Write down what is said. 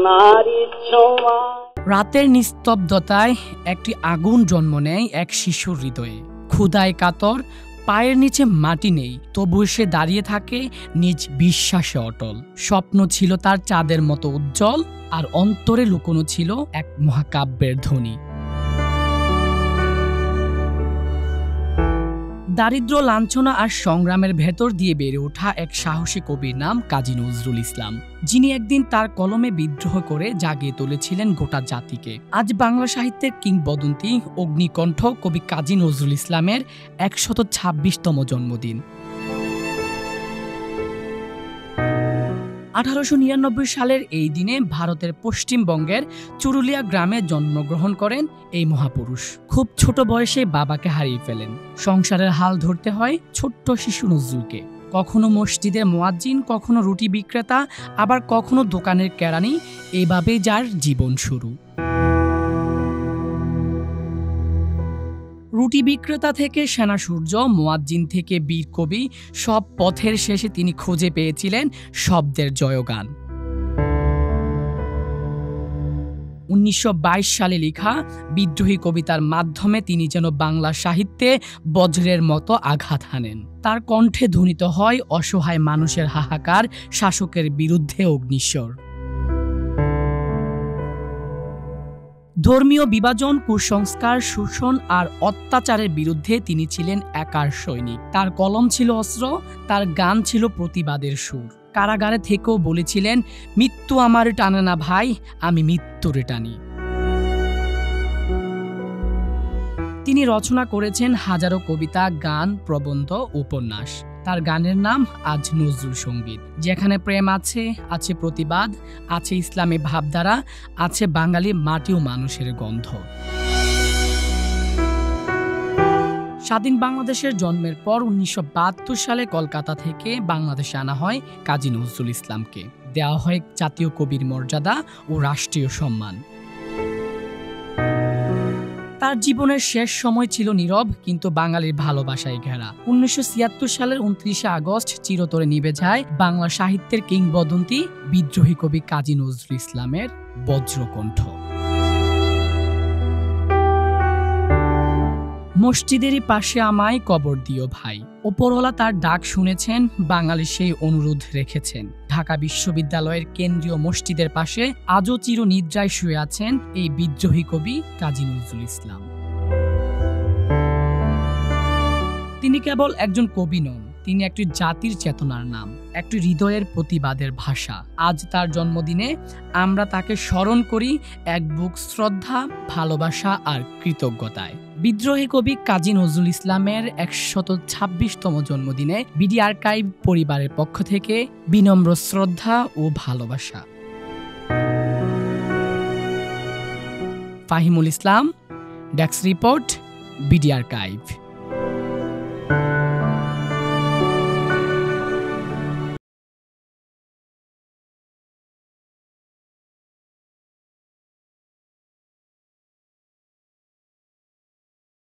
নারীর ছোঁয়া। রাতের নিস্তব্ধতায় একটি আগুন জন্ম নেয় এক শিশুর হৃদয়ে। ক্ষুধায় কাতর, পায়ের নিচে মাটি নেই, তবু সে দাঁড়িয়ে থাকে নিজ বিশ্বাসে অটল। স্বপ্ন ছিল তার চাঁদের মতো উজ্জ্বল, আর অন্তরে লুকোনো ছিল এক মহাকাব্যের ধ্বনি। দারিদ্র, লাঞ্ছনা আর সংগ্রামের ভেতর দিয়ে বেড়ে ওঠা এক সাহসী কবির নাম কাজী নজরুল ইসলাম, যিনি একদিন তার কলমে বিদ্রোহ করে জাগিয়ে তুলেছিলেন গোটা জাতিকে। আজ বাংলা সাহিত্যের কিংবদন্তি অগ্নিকণ্ঠ কবি কাজী নজরুল ইসলামের ১২৬তম জন্মদিন। ১৮৯৯ সালের এই দিনে ভারতের পশ্চিমবঙ্গের চুরুলিয়া গ্রামে জন্মগ্রহণ করেন এই মহাপুরুষ। খুব ছোট বয়সে বাবাকে হারিয়ে ফেলেন। সংসারের হাল ধরতে হয় ছোট্ট শিশু নজরুলকে। কখনো মসজিদের মুয়াজ্জিন, কখনো রুটি বিক্রেতা, আবার কখনো দোকানের কেরানি, এভাবে যার জীবন শুরু। রুটি বিক্রেতা থেকে সেনা সূর্য, মুয়াজ্জিন থেকে বীর কবি, সব পথের শেষে তিনি খুঁজে পেয়েছিলেন শব্দের জয়গান। ১৯২২ সালে লেখা বিদ্রোহী কবিতার মাধ্যমে তিনি যেন বাংলা সাহিত্যে বজ্রের মতো আঘাত হানেন। তার কণ্ঠে ধ্বনিত হয় অসহায় মানুষের হাহাকার, শাসকের বিরুদ্ধে অগ্নিস্বর। ধর্মীয় বিভাজন, কুসংস্কার, শোষণ আর অত্যাচারের বিরুদ্ধে তিনি ছিলেন একার সৈনিক। তার কলম ছিল অস্ত্র, তার গান ছিল প্রতিবাদের সুর। কারাগারে থেকেও বলেছিলেন, মৃত্যু আমার টানে না ভাই, আমি মৃত্যুরে টানি। তিনি রচনা করেছেন হাজারো কবিতা, গান, প্রবন্ধ, উপন্যাস। তার গানের নাম আজ নজরুল সঙ্গীত। যেখানে প্রেম আছে, আছে প্রতিবাদ, আছে ইসলামী ভাবধারা, আছে বাঙালি মাটি ও মানুষের গন্ধ। স্বাধীন বাংলাদেশের জন্মের পর ১৯৭২ সালে কলকাতা থেকে বাংলাদেশে আনা হয় কাজী নজরুল ইসলামকে। দেওয়া হয় জাতীয় কবির মর্যাদা ও রাষ্ট্রীয় সম্মান। তার জীবনের শেষ সময় ছিল নীরব, কিন্তু বাঙালির ভালোবাসায় ঘেরা। ১৯৭৬ সালের ২৯ আগস্ট চিরতরে নিভে যায় বাংলা সাহিত্যের কিংবদন্তি বিদ্রোহী কবি কাজী নজরুল ইসলামের বজ্রকণ্ঠ। মসজিদেরই পাশে আমায় কবর দিও ভাই, ওপরওয়ালা তার ডাক শুনেছেন, বাঙালি সেই অনুরোধ রেখেছেন। ঢাকা বিশ্ববিদ্যালয়ের কেন্দ্রীয় মসজিদের পাশে আজও চিরনিদ্রায় শুয়ে আছেন এই বিদ্রোহী কবি কাজী নজরুল ইসলাম। তিনি কেবল একজন কবি নন, তিনি একটি জাতির চেতনার নাম, একটি হৃদয়ের প্রতিবাদের ভাষা। আজ তার জন্মদিনে আমরা তাকে স্মরণ করি এক বুক শ্রদ্ধা, ভালোবাসা আর কৃতজ্ঞতায়। বিদ্রোহী কবি কাজী নজরুল ইসলামের ১২৬তম জন্মদিনে বিডি আর্কাইভ পরিবারের পক্ষ থেকে বিনম্র শ্রদ্ধা ও ভালোবাসা। ফাহিমুল ইসলাম, ডেস্ক রিপোর্ট, বিডি আর্কাইভ।